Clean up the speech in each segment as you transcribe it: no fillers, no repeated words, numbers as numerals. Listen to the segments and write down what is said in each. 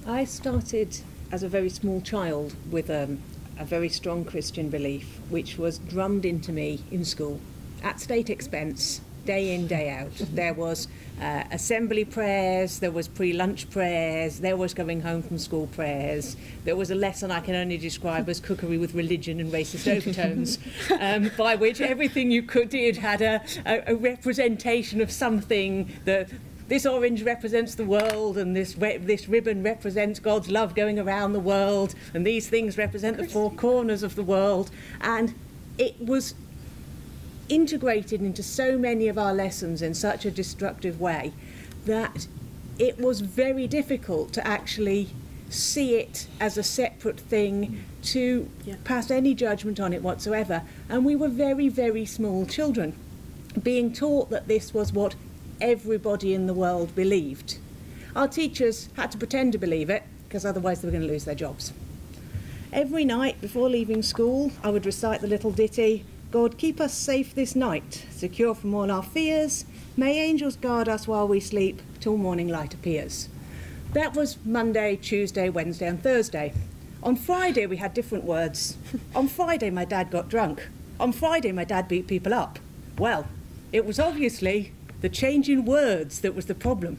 I started as a very small child with a very strong Christian belief, which was drummed into me in school at state expense, day in, day out. There was assembly prayers, there was pre-lunch prayers, there was going home from school prayers, there was a lesson I can only describe as cookery with religion and racist overtones, by which everything you did had a representation of something. That this orange represents the world, and this ribbon represents God's love going around the world, and these things represent the four corners of the world. And it was integrated into so many of our lessons in such a destructive way that it was very difficult to actually see it as a separate thing, to pass any judgment on it whatsoever. And we were very, very small children being taught that this was what everybody in the world believed. Our teachers had to pretend to believe it, because otherwise they were going to lose their jobs. Every night before leaving school, I would recite the little ditty, "God keep us safe this night, secure from all our fears, may angels guard us while we sleep, till morning light appears." That was Monday, Tuesday, Wednesday and Thursday. On Friday we had different words. On Friday my dad got drunk. On Friday my dad beat people up. Well, it was obviously the change in words that was the problem.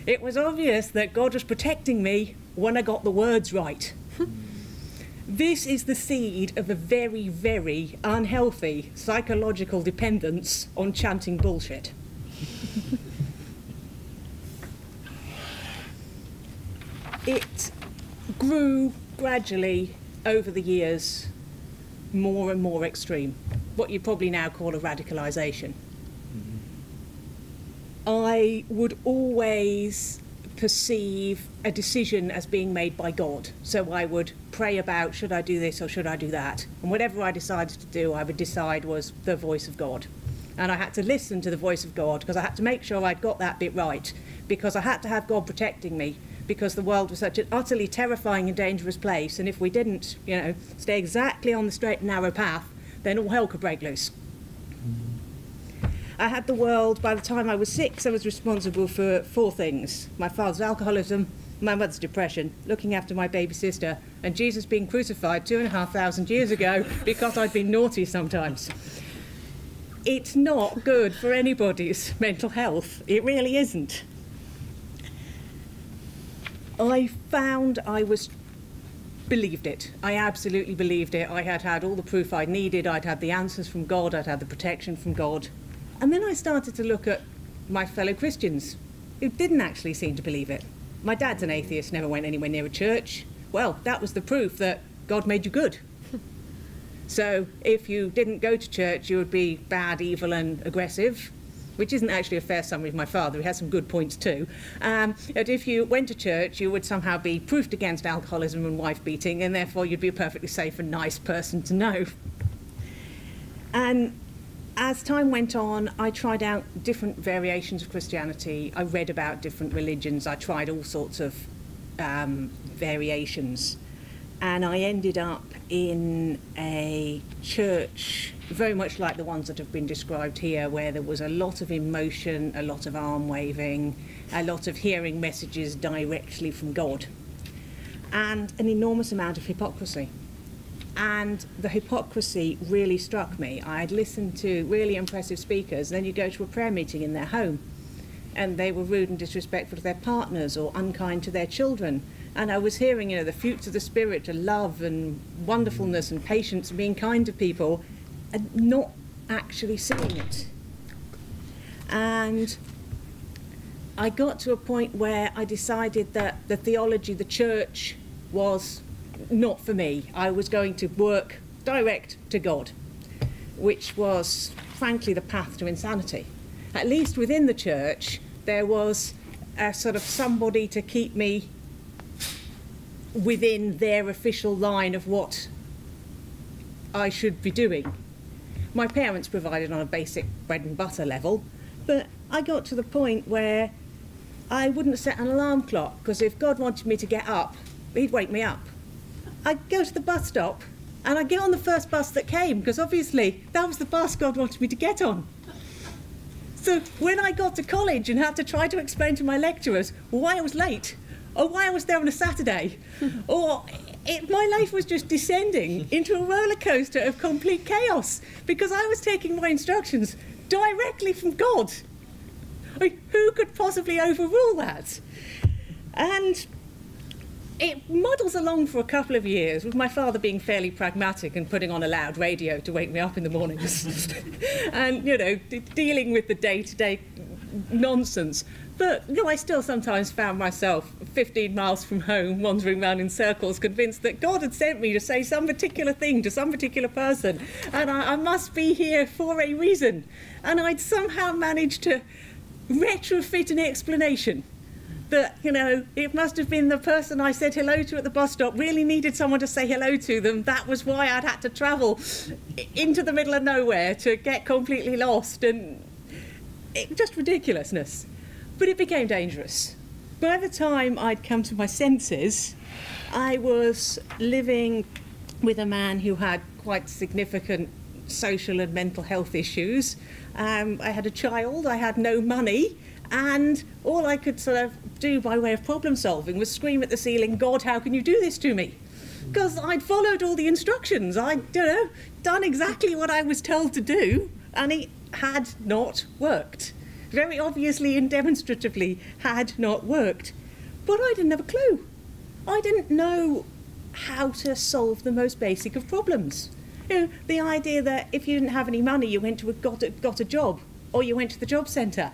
It was obvious that God was protecting me when I got the words right. This is the seed of a very, very unhealthy psychological dependence on chanting bullshit. It grew gradually over the years more and more extreme, what you probably now call a radicalisation. I would always perceive a decision as being made by God. So I would pray about, should I do this or should I do that? And whatever I decided to do, I would decide was the voice of God. And I had to listen to the voice of God, because I had to make sure I'd got that bit right, because I had to have God protecting me, because the world was such an utterly terrifying and dangerous place, and if we didn't, stay exactly on the straight and narrow path, then all hell could break loose. I had the world, by the time I was 6, I was responsible for 4 things: my father's alcoholism, my mother's depression, looking after my baby sister, and Jesus being crucified 2,500 years ago because I'd been naughty sometimes. It's not good for anybody's mental health. It really isn't. I found I believed it. I absolutely believed it. I had had all the proof I needed. I'd had the answers from God. I'd had the protection from God. And then I started to look at my fellow Christians who didn't actually seem to believe it. My dad's an atheist, never went anywhere near a church. Well, that was the proof that God made you good. So if you didn't go to church, you would be bad, evil and aggressive, which isn't actually a fair summary of my father. He has some good points too. But if you went to church, you would somehow be proofed against alcoholism and wife beating, and therefore you'd be a perfectly safe and nice person to know. And as time went on, I tried out different variations of Christianity. I read about different religions. I tried all sorts of variations. And I ended up in a church very much like the ones that have been described here, where there was a lot of emotion, a lot of arm waving, a lot of hearing messages directly from God, and an enormous amount of hypocrisy. And the hypocrisy really struck me. I had listened to really impressive speakers, and then you go to a prayer meeting in their home, and they were rude and disrespectful to their partners or unkind to their children. And I was hearing, the fruits of the Spirit, to love and wonderfulness and patience and being kind to people, and not actually seeing it. And I got to a point where I decided that the theology, the church, was not for me. I was going to work direct to God, which was, frankly, the path to insanity. At least within the church, there was a sort of somebody to keep me within their official line of what I should be doing. My parents provided on a basic bread and butter level, but I got to the point where I wouldn't set an alarm clock, because if God wanted me to get up, he'd wake me up. I'd go to the bus stop and I'd get on the first bus that came, because obviously that was the bus God wanted me to get on. So when I got to college and had to try to explain to my lecturers why I was late, or why I was there on a Saturday, or my life was just descending into a roller coaster of complete chaos because I was taking my instructions directly from God. I mean, who could possibly overrule that? And it muddles along for a couple of years, with my father being fairly pragmatic and putting on a loud radio to wake me up in the mornings and, you know, dealing with the day-to-day nonsense. But, you know, I still sometimes found myself 15 miles from home, wandering around in circles, convinced that God had sent me to say some particular thing to some particular person, and I must be here for a reason. And I'd somehow managed to retrofit an explanation that, you know, it must have been the person I said hello to at the bus stop really needed someone to say hello to them. That was why I'd had to travel into the middle of nowhere to get completely lost, and just ridiculousness. But it became dangerous. By the time I'd come to my senses, I was living with a man who had quite significant social and mental health issues. I had a child, I had no money, and all I could sort of do by way of problem solving was scream at the ceiling, God, how can you do this to me? Because I'd followed all the instructions. I'd, you know, done exactly what I was told to do, and it had not worked. Very obviously and demonstratively had not worked. But I didn't have a clue. I didn't know how to solve the most basic of problems. You know, the idea that if you didn't have any money, you went to got a job, or you went to the job centre.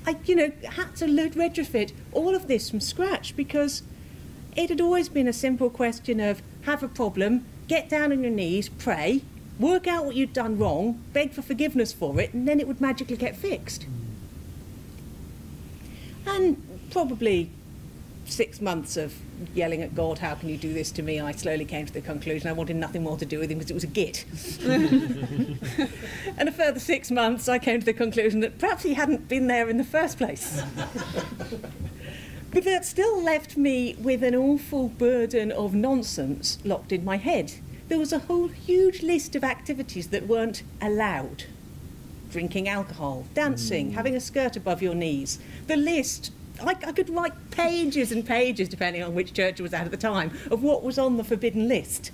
I, you know, had to retrofit all of this from scratch because it had always been a simple question of have a problem, get down on your knees, pray, work out what you'd done wrong, beg for forgiveness for it, and then it would magically get fixed. And probably 6 months of yelling at God, how can you do this to me, I slowly came to the conclusion I wanted nothing more to do with him because it was a git. And a further 6 months I came to the conclusion that perhaps he hadn't been there in the first place. But that still left me with an awful burden of nonsense locked in my head. There was a whole huge list of activities that weren't allowed. Drinking alcohol, dancing, having a skirt above your knees. The list, I could write pages and pages, depending on which church I was at the time, of what was on the forbidden list.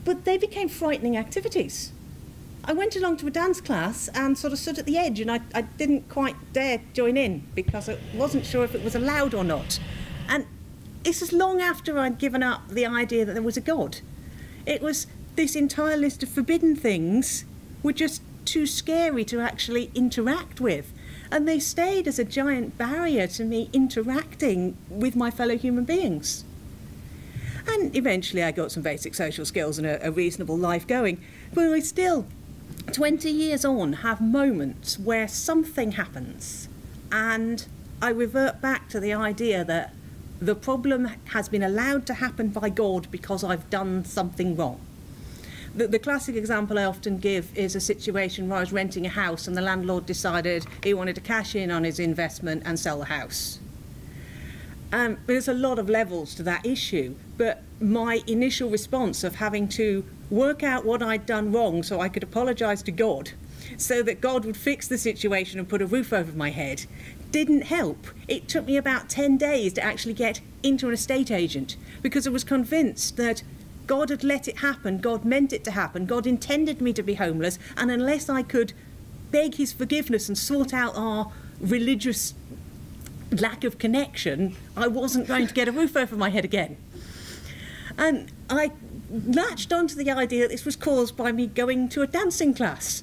But they became frightening activities. I went along to a dance class and sort of stood at the edge, and I didn't quite dare join in because I wasn't sure if it was allowed or not. And this is long after I'd given up the idea that there was a God. It was this entire list of forbidden things were just too scary to actually interact with, and they stayed as a giant barrier to me interacting with my fellow human beings. And eventually I got some basic social skills and a reasonable life going, but I still, 20 years on, have moments where something happens and I revert back to the idea that the problem has been allowed to happen by God because I've done something wrong. The classic example I often give is a situation where I was renting a house and the landlord decided he wanted to cash in on his investment and sell the house. There's a lot of levels to that issue, but my initial response of having to work out what I'd done wrong so I could apologise to God, so that God would fix the situation and put a roof over my head, didn't help. It took me about 10 days to actually get into an estate agent because I was convinced that God had let it happen, God meant it to happen, God intended me to be homeless, and unless I could beg his forgiveness and sort out our religious lack of connection, I wasn't going to get a roof over my head again. And I latched onto the idea that this was caused by me going to a dancing class.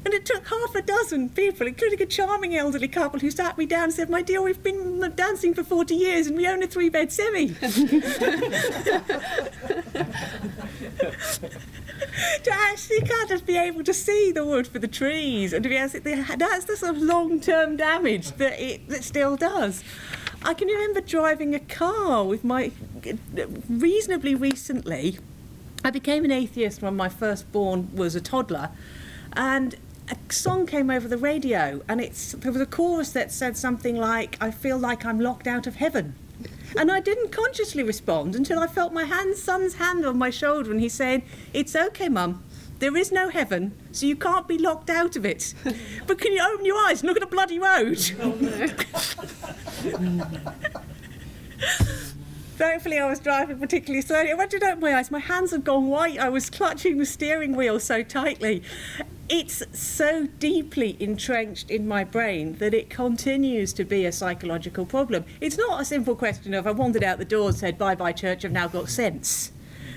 And it took half a dozen people, including a charming elderly couple who sat me down and said, my dear, we've been dancing for 40 years and we own a 3-bed semi. To actually kind of be able to see the wood for the trees and to be able to, that's the sort of long-term damage that it still does. I can remember driving a car with my, reasonably recently, I became an atheist when my firstborn was a toddler, and a song came over the radio, and there was a chorus that said something like, I feel like I'm locked out of heaven. And I didn't consciously respond until I felt my son's hand on my shoulder, and he said, it's okay, Mum, There is no heaven, so you can't be locked out of it. But can you open your eyes and look at a bloody road? Oh, no. Thankfully, I was driving particularly slowly. I went to open my eyes. My hands had gone white. I was clutching the steering wheel so tightly. It's so deeply entrenched in my brain that it continues to be a psychological problem. It's not a simple question of I wandered out the door and said, bye-bye church, I've now got sense.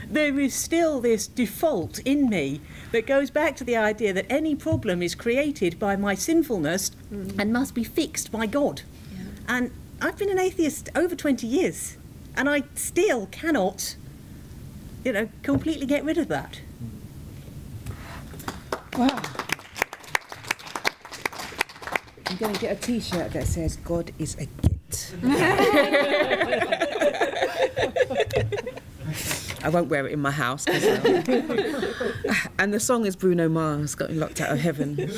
There is still this default in me that goes back to the idea that any problem is created by my sinfulness and must be fixed by God. Yeah. And I've been an atheist over 20 years, and I still cannot, completely get rid of that. Wow. I'm going to get a T-shirt that says, God is a git. I won't wear it in my house. And the song is Bruno Mars, Got Me Locked Out of Heaven.